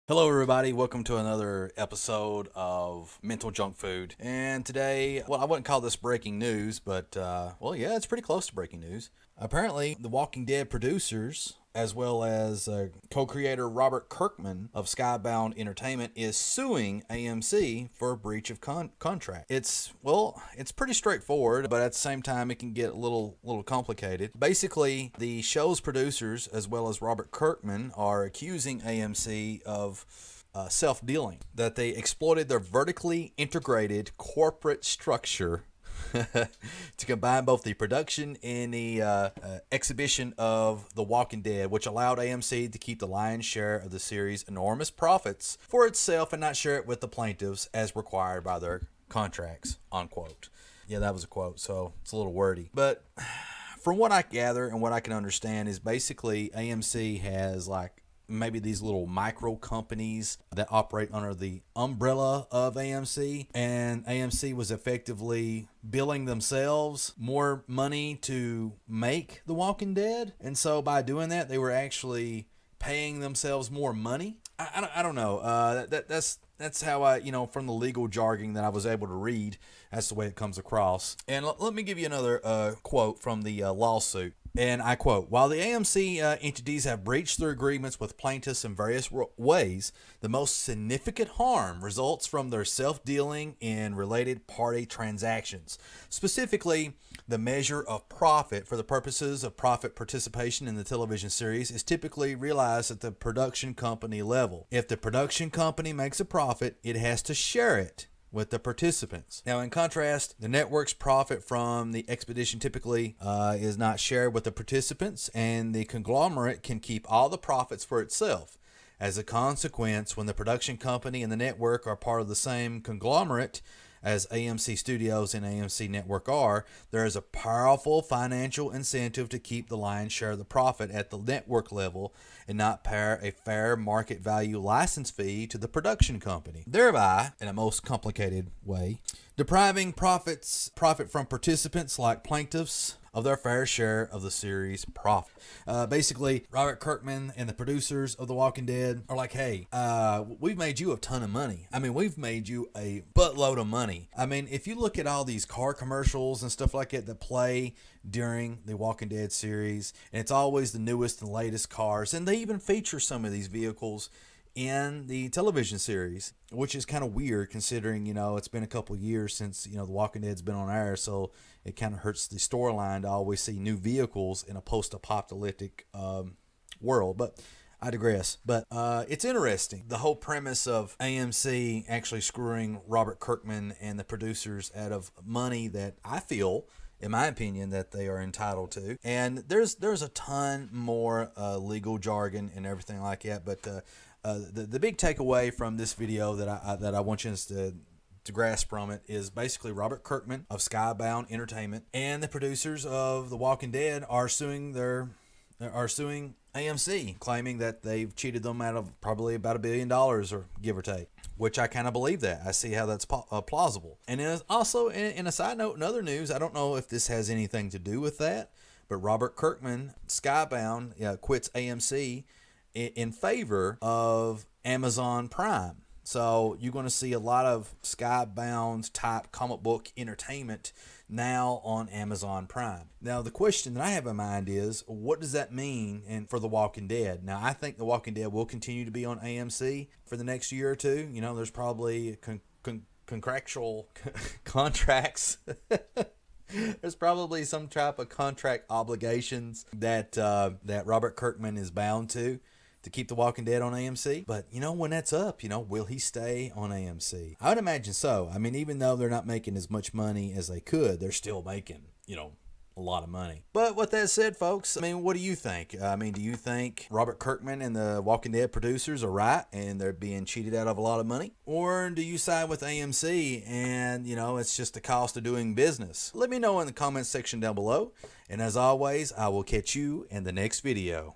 Hello, everybody. Welcome to another episode of Mental Junk Food. And today, well, I wouldn't call this breaking news, but, well, yeah, it's pretty close to breaking news. Apparently, the Walking Dead producers, as well as co-creator Robert Kirkman of Skybound Entertainment, is suing AMC for breach of contract. It's pretty straightforward, but at the same time, it can get a little complicated. Basically, the show's producers, as well as Robert Kirkman, are accusing AMC of self-dealing, that they exploited their vertically integrated corporate structure to combine both the production and the exhibition of The Walking Dead, which allowed AMC to keep the lion's share of the series' enormous profits for itself and not share it with the plaintiffs as required by their contracts, unquote. Yeah, that was a quote, so it's a little wordy. But from what I gather and what I can understand is basically AMC has like maybe these little micro companies that operate under the umbrella of AMC, and AMC was effectively billing themselves more money to make The Walking Dead, and so by doing that they were actually paying themselves more money. I don't know. That's how I, from the legal jargon that I was able to read, that's the way it comes across. And let me give you another quote from the lawsuit. And I quote, "While the AMC entities have breached their agreements with plaintiffs in various ways, the most significant harm results from their self-dealing in related party transactions. Specifically, the measure of profit for the purposes of profit participation in the television series is typically realized at the production company level. If the production company makes a profit, it has to share it with the participants. Now, in contrast, the network's profit from the expedition typically is not shared with the participants, and the conglomerate can keep all the profits for itself. As a consequence, when the production company and the network are part of the same conglomerate, as AMC Studios and AMC Network are, there is a powerful financial incentive to keep the lion's share of the profit at the network level and not pay a fair market value license fee to the production company, thereby, in a most complicated way, depriving profit from participants like plaintiffs of their fair share of the series' profit." Basically, Robert Kirkman and the producers of The Walking Dead are like, hey, we've made you a ton of money. I mean, we've made you a buttload of money. I mean, if you look at all these car commercials and stuff like that play during the Walking Dead series, and it's always the newest and latest cars, and they even feature some of these vehicles in the television series, which is kind of weird considering, it's been a couple years since, The Walking Dead's been on air, so it kind of hurts the storyline to always see new vehicles in a post-apocalyptic world, but I digress. But it's interesting, the whole premise of AMC actually screwing Robert Kirkman and the producers out of money that I feel, in my opinion, that they are entitled to. And there's a ton more legal jargon and everything like that, but the big takeaway from this video that I want you to grasp from it is basically Robert Kirkman of Skybound Entertainment and the producers of The Walking Dead are suing AMC, claiming that they've cheated them out of probably about $1 billion, or give or take. Which I kind of believe that. I see how that's plausible. And also, in a side note, in other news, I don't know if this has anything to do with that, but Robert Kirkman, Skybound, quits AMC in favor of Amazon Prime. So you're going to see a lot of Skybound type comic book entertainment now on Amazon Prime. Now, the question that I have in mind is, what does that mean for The Walking Dead? Now, I think The Walking Dead will continue to be on AMC for the next year or two. There's probably contractual contracts. There's probably some type of contract obligations that Robert Kirkman is bound to keep The Walking Dead on AMC. But, when that's up, will he stay on AMC? I would imagine so. I mean, even though they're not making as much money as they could, they're still making, a lot of money. But with that said, folks, I mean, what do you think? I mean, do you think Robert Kirkman and the Walking Dead producers are right and they're being cheated out of a lot of money? Or do you side with AMC and, it's just the cost of doing business? Let me know in the comments section down below. And as always, I will catch you in the next video.